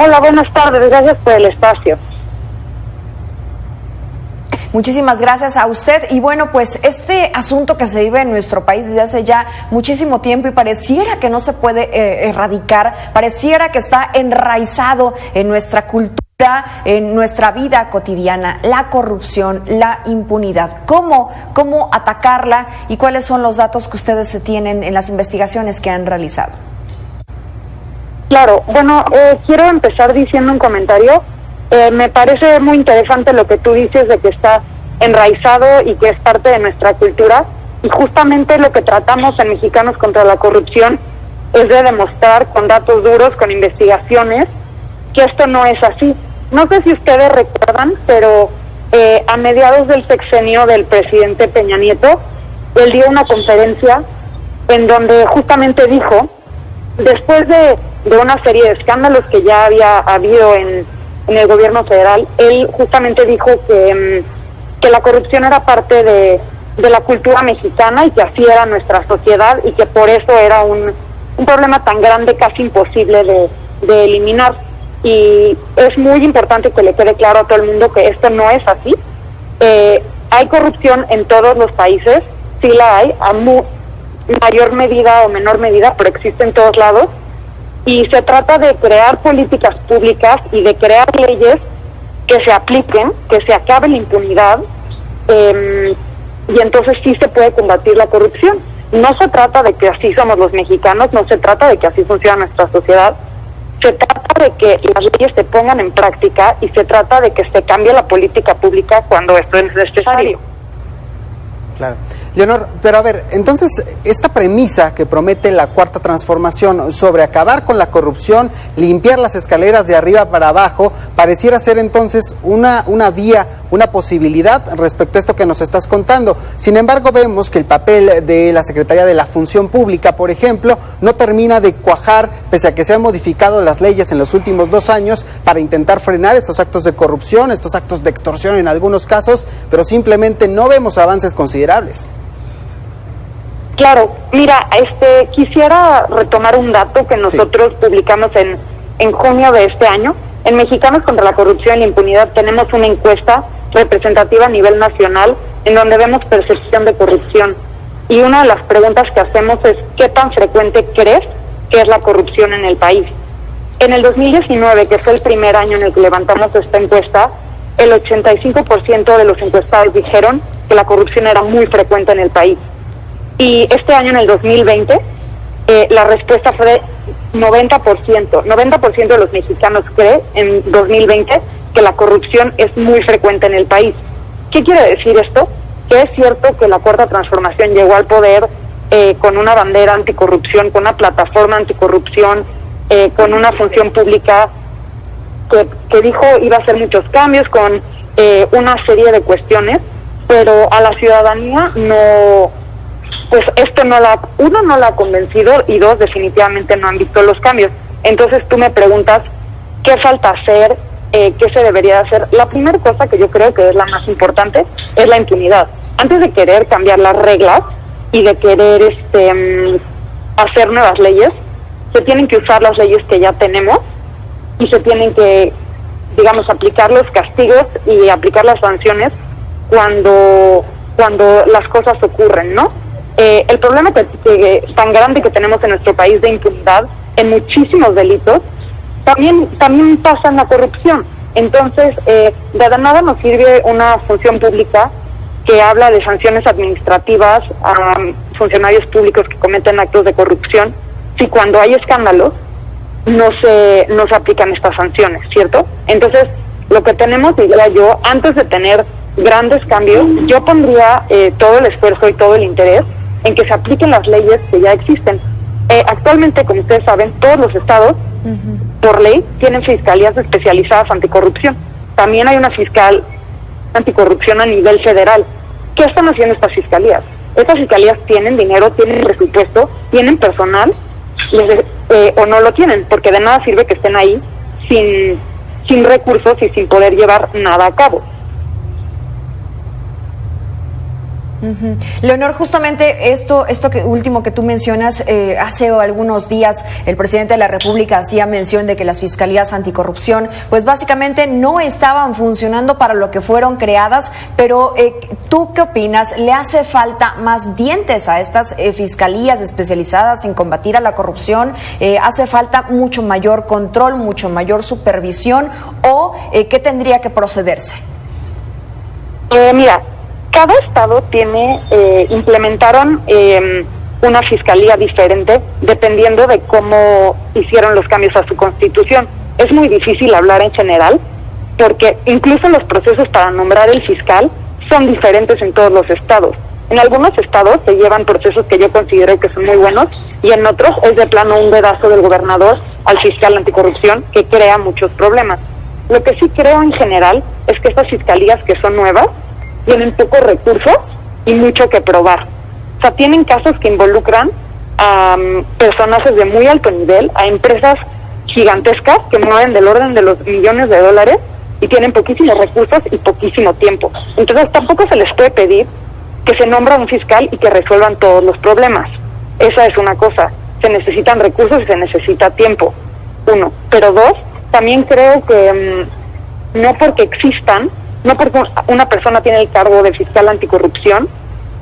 Hola, buenas tardes, gracias por el espacio. Muchísimas gracias a usted. Y bueno, pues este asunto que se vive en nuestro país desde hace ya muchísimo tiempo y pareciera que no se puede erradicar, pareciera que está enraizado en nuestra cultura, en nuestra vida cotidiana, la corrupción, la impunidad. ¿Cómo atacarla y cuáles son los datos que ustedes se tienen en las investigaciones que han realizado? Claro, bueno, quiero empezar diciendo un comentario. Me parece muy interesante lo que tú dices de que está enraizado y que es parte de nuestra cultura, y justamente lo que tratamos en Mexicanos contra la Corrupción es de demostrar con datos duros, con investigaciones, que esto no es así. No sé si ustedes recuerdan, pero a mediados del sexenio del presidente Peña Nieto, él dio una conferencia en donde justamente dijo, después de una serie de escándalos que ya había habido en el gobierno federal, él justamente dijo que la corrupción era parte de la cultura mexicana y que así era nuestra sociedad y que por eso era un problema tan grande, casi imposible de eliminar. Y es muy importante que le quede claro a todo el mundo que esto no es así. Hay corrupción en todos los países, sí la hay, a mayor medida o menor medida, pero existe en todos lados. Y se trata de crear políticas públicas y de crear leyes que se apliquen, que se acabe la impunidad, y entonces sí se puede combatir la corrupción. No se trata de que así somos los mexicanos, no se trata de que así funciona nuestra sociedad, se trata de que las leyes se pongan en práctica y se trata de que se cambie la política pública cuando esto es necesario. Claro. Leonor, pero a ver, entonces esta premisa que promete la Cuarta Transformación sobre acabar con la corrupción, limpiar las escaleras de arriba para abajo, pareciera ser entonces una vía, una posibilidad respecto a esto que nos estás contando. Sin embargo, vemos que el papel de la Secretaría de la Función Pública, por ejemplo, no termina de cuajar, pese a que se han modificado las leyes en los últimos 2 años para intentar frenar estos actos de corrupción, estos actos de extorsión en algunos casos, pero simplemente no vemos avances considerables. Claro, mira, quisiera retomar un dato que nosotros publicamos en junio de este año. En Mexicanos contra la Corrupción y la Impunidad tenemos una encuesta representativa a nivel nacional en donde vemos percepción de corrupción. Y una de las preguntas que hacemos es, ¿qué tan frecuente crees que es la corrupción en el país? En el 2019, que fue el primer año en el que levantamos esta encuesta, el 85% de los encuestados dijeron que la corrupción era muy frecuente en el país. Y este año, en el 2020, la respuesta fue de 90%. 90% de los mexicanos cree en 2020 que la corrupción es muy frecuente en el país. ¿Qué quiere decir esto? Que es cierto que la Cuarta Transformación llegó al poder con una bandera anticorrupción, con una plataforma anticorrupción, con una función pública que dijo iba a hacer muchos cambios, con una serie de cuestiones, pero a la ciudadanía pues esto no la ha convencido, y 2, definitivamente no han visto los cambios. Entonces tú me preguntas, ¿qué falta hacer? ¿Qué se debería hacer? La primera cosa que yo creo que es la más importante es la impunidad. Antes de querer cambiar las reglas y de querer hacer nuevas leyes, se tienen que usar las leyes que ya tenemos y se tienen que, digamos, aplicar los castigos y aplicar las sanciones cuando las cosas ocurren, ¿no? El problema que tan grande que tenemos en nuestro país de impunidad en muchísimos delitos también pasa en la corrupción. Entonces, de nada nos sirve una función pública que habla de sanciones administrativas a funcionarios públicos que cometen actos de corrupción si cuando hay escándalos no se aplican estas sanciones, ¿cierto? Entonces, lo que tenemos, diría yo, antes de tener grandes cambios, yo pondría todo el esfuerzo y todo el interés en que se apliquen las leyes que ya existen. Actualmente, como ustedes saben, todos los estados, por ley, tienen fiscalías especializadas anticorrupción. También hay una fiscal anticorrupción a nivel federal. ¿Qué están haciendo estas fiscalías? Estas fiscalías tienen dinero, tienen presupuesto, tienen personal, o no lo tienen, porque de nada sirve que estén ahí sin recursos y sin poder llevar nada a cabo. Leonor, justamente esto último que tú mencionas, hace algunos días el presidente de la República hacía mención de que las fiscalías anticorrupción, pues básicamente no estaban funcionando para lo que fueron creadas, pero ¿tú qué opinas? ¿Le hace falta más dientes a estas fiscalías especializadas en combatir a la corrupción? ¿Hace falta mucho mayor control, mucho mayor supervisión o qué tendría que procederse? Mira, cada estado implementaron una fiscalía diferente dependiendo de cómo hicieron los cambios a su constitución. Es muy difícil hablar en general porque incluso los procesos para nombrar el fiscal son diferentes en todos los estados. En algunos estados se llevan procesos que yo considero que son muy buenos y en otros es de plano un dedazo del gobernador al fiscal anticorrupción que crea muchos problemas. Lo que sí creo en general es que estas fiscalías que son nuevas tienen pocos recursos y mucho que probar. O sea, tienen casos que involucran a personajes de muy alto nivel, a empresas gigantescas que mueven del orden de los millones de dólares y tienen poquísimos recursos y poquísimo tiempo. Entonces tampoco se les puede pedir que se nombra un fiscal y que resuelvan todos los problemas. Esa es una cosa. Se necesitan recursos y se necesita tiempo. Uno. Pero dos, también creo que no porque existan, no porque una persona tiene el cargo de fiscal anticorrupción,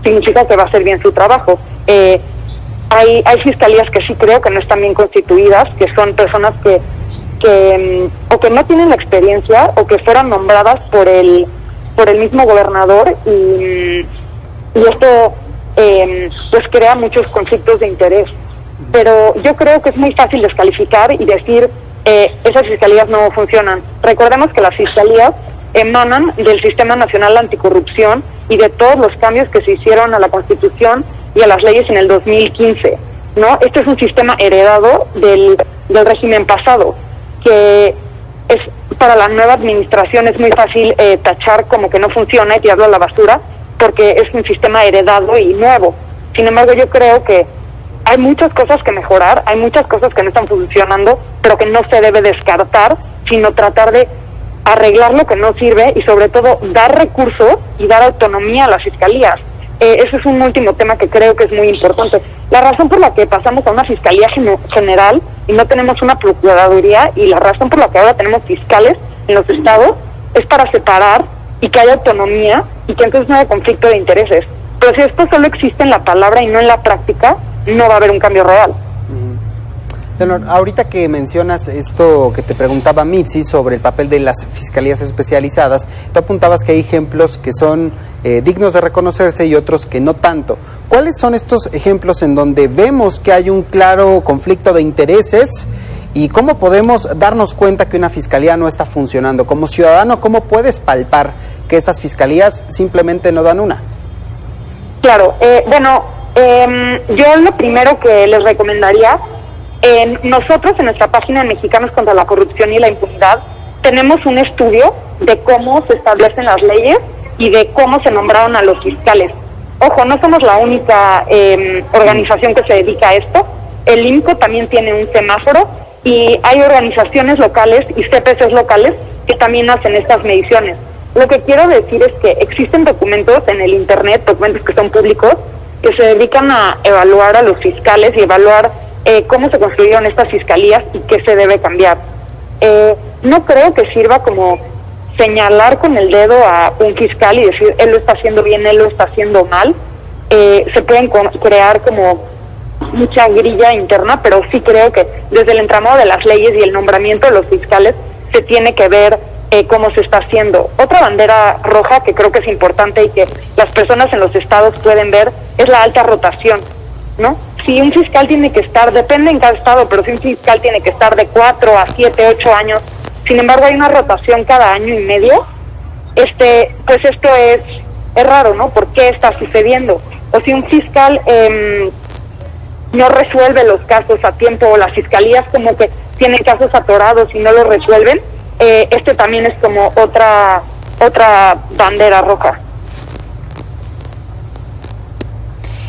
significa que va a hacer bien su trabajo. Hay fiscalías que sí creo que no están bien constituidas, que son personas que o que no tienen la experiencia o que fueron nombradas por el mismo gobernador y esto pues crea muchos conflictos de interés. Pero yo creo que es muy fácil descalificar y decir esas fiscalías no funcionan. Recordemos que las fiscalías emanan del Sistema Nacional Anticorrupción y de todos los cambios que se hicieron a la Constitución y a las leyes en el 2015, ¿no? Este es un sistema heredado del régimen pasado, que es para la nueva administración es muy fácil tachar como que no funciona y tirarlo a la basura, porque es un sistema heredado y nuevo. Sin embargo, yo creo que hay muchas cosas que mejorar, hay muchas cosas que no están funcionando, pero que no se debe descartar, sino tratar de arreglar lo que no sirve y sobre todo dar recursos y dar autonomía a las fiscalías. Ese es un último tema que creo que es muy importante. La razón por la que pasamos a una fiscalía general y no tenemos una procuraduría y la razón por la que ahora tenemos fiscales en los estados es para separar y que haya autonomía y que entonces no haya conflicto de intereses. Pero si esto solo existe en la palabra y no en la práctica, no va a haber un cambio real. Leonor, ahorita que mencionas esto que te preguntaba Mitzi sobre el papel de las fiscalías especializadas, tú apuntabas que hay ejemplos que son dignos de reconocerse y otros que no tanto. ¿Cuáles son estos ejemplos en donde vemos que hay un claro conflicto de intereses y cómo podemos darnos cuenta que una fiscalía no está funcionando? Como ciudadano, ¿cómo puedes palpar que estas fiscalías simplemente no dan una? Claro, yo lo primero que les recomendaría, nosotros en nuestra página de Mexicanos contra la Corrupción y la Impunidad tenemos un estudio de cómo se establecen las leyes y de cómo se nombraron a los fiscales. Ojo, no somos la única organización que se dedica a esto. El IMCO también tiene un semáforo y hay organizaciones locales y CPCs locales que también hacen estas mediciones. Lo que quiero decir es que existen documentos en el internet, documentos que son públicos, que se dedican a evaluar a los fiscales y evaluar cómo se construyeron estas fiscalías y qué se debe cambiar. No creo que sirva como señalar con el dedo a un fiscal y decir él lo está haciendo bien, él lo está haciendo mal. Se pueden crear como mucha grilla interna, pero sí creo que desde el entramado de las leyes y el nombramiento de los fiscales se tiene que ver cómo se está haciendo. Otra bandera roja que creo que es importante y que las personas en los estados pueden ver es la alta rotación, ¿no? Si un fiscal tiene que estar, depende en cada estado, pero si un fiscal tiene que estar de 4 a 7, 8 años, sin embargo hay una rotación cada año y medio, pues esto es raro, ¿no? ¿Por qué está sucediendo? O si un fiscal no resuelve los casos a tiempo, o las fiscalías como que tienen casos atorados y no los resuelven, también es como otra bandera roja.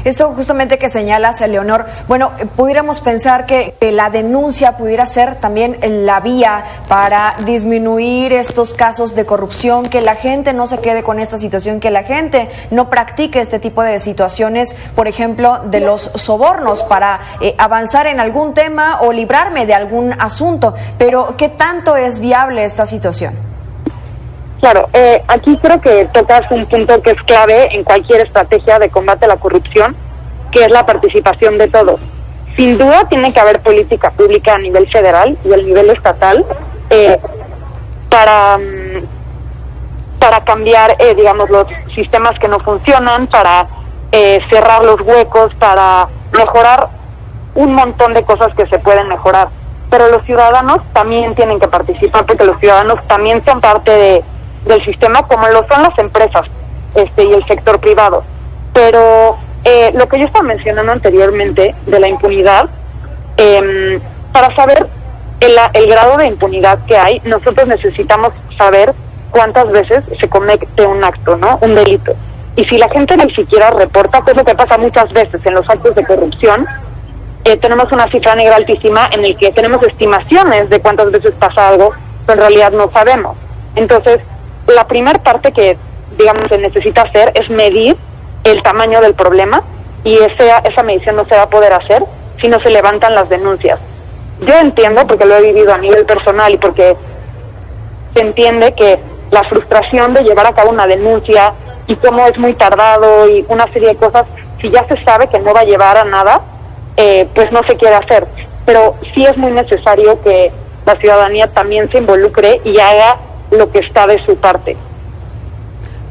Esto justamente que señalas, Leonor, bueno, pudiéramos pensar que la denuncia pudiera ser también la vía para disminuir estos casos de corrupción, que la gente no se quede con esta situación, que la gente no practique este tipo de situaciones, por ejemplo, de los sobornos para avanzar en algún tema o librarme de algún asunto. Pero, ¿qué tanto es viable esta situación? Claro, aquí creo que tocas un punto que es clave en cualquier estrategia de combate a la corrupción, que es la participación de todos. Sin duda tiene que haber política pública a nivel federal y a nivel estatal para cambiar, digamos, los sistemas que no funcionan, para cerrar los huecos, para mejorar un montón de cosas que se pueden mejorar. Pero los ciudadanos también tienen que participar, porque los ciudadanos también son parte del sistema, como lo son las empresas y el sector privado. Pero lo que yo estaba mencionando anteriormente de la impunidad, para saber el grado de impunidad que hay, nosotros necesitamos saber cuántas veces se comete un acto, ¿no? Un delito. Y si la gente ni siquiera reporta, que es lo que pasa muchas veces en los actos de corrupción, tenemos una cifra negra altísima en el que tenemos estimaciones de cuántas veces pasa algo, pero en realidad no sabemos. Entonces, la primera parte que, digamos, se necesita hacer es medir el tamaño del problema, y esa medición no se va a poder hacer si no se levantan las denuncias. Yo entiendo, porque lo he vivido a nivel personal y porque se entiende que la frustración de llevar a cabo una denuncia y cómo es muy tardado y una serie de cosas, si ya se sabe que no va a llevar a nada, pues no se quiere hacer. Pero sí es muy necesario que la ciudadanía también se involucre y haga lo que está de su parte.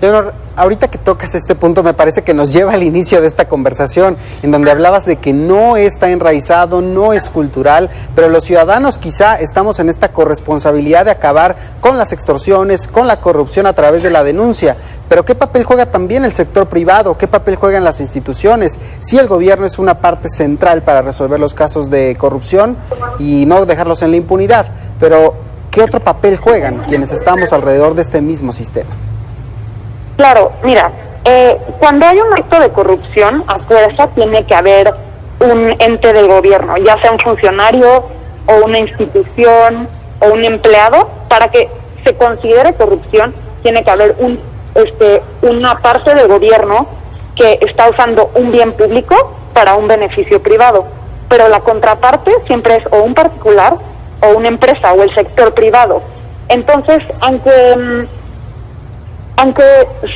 Leonor, ahorita que tocas este punto, me parece que nos lleva al inicio de esta conversación, en donde hablabas de que no está enraizado, no es cultural, pero los ciudadanos quizá estamos en esta corresponsabilidad de acabar con las extorsiones, con la corrupción a través de la denuncia. Pero ¿qué papel juega también el sector privado? ¿Qué papel juegan las instituciones? Sí, el gobierno es una parte central para resolver los casos de corrupción y no dejarlos en la impunidad, pero ¿qué otro papel juegan quienes estamos alrededor de este mismo sistema? Claro, mira, cuando hay un acto de corrupción, a fuerza tiene que haber un ente del gobierno, ya sea un funcionario o una institución o un empleado. Para que se considere corrupción, tiene que haber una parte del gobierno que está usando un bien público para un beneficio privado. Pero la contraparte siempre es o un particular o una empresa o el sector privado. Entonces, aunque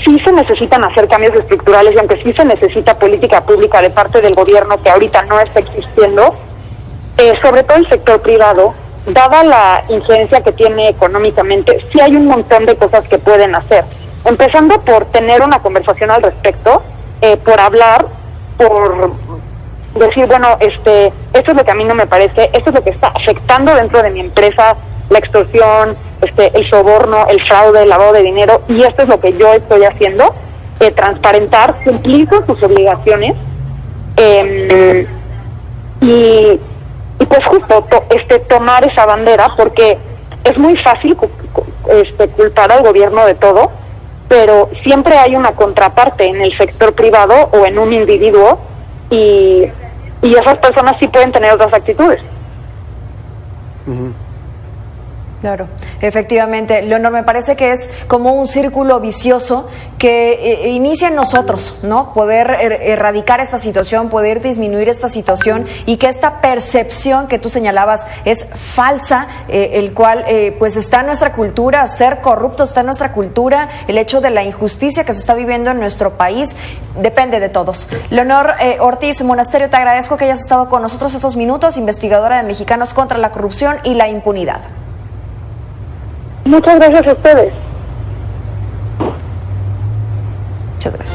sí se necesitan hacer cambios estructurales y aunque sí se necesita política pública de parte del gobierno, que ahorita no está existiendo, sobre todo el sector privado, dada la injerencia que tiene económicamente, sí hay un montón de cosas que pueden hacer. Empezando por tener una conversación al respecto, por hablar, por decir, bueno, esto es lo que a mí no me parece, esto es lo que está afectando dentro de mi empresa, la extorsión, el soborno, el fraude, el lavado de dinero, y esto es lo que yo estoy haciendo, transparentar, cumplir con sus obligaciones, y pues justo tomar esa bandera, porque es muy fácil culpar al gobierno de todo, pero siempre hay una contraparte en el sector privado o en un individuo, y esas personas sí pueden tener otras actitudes. Uh-huh. Claro, efectivamente. Leonor, me parece que es como un círculo vicioso que inicia en nosotros, ¿no? Poder erradicar esta situación, poder disminuir esta situación, y que esta percepción que tú señalabas es falsa, el cual pues está en nuestra cultura, ser corrupto está en nuestra cultura, el hecho de la injusticia que se está viviendo en nuestro país depende de todos. Leonor Ortiz Monasterio, te agradezco que hayas estado con nosotros estos minutos, investigadora de Mexicanos contra la Corrupción y la Impunidad. Muchas gracias a ustedes. Muchas gracias.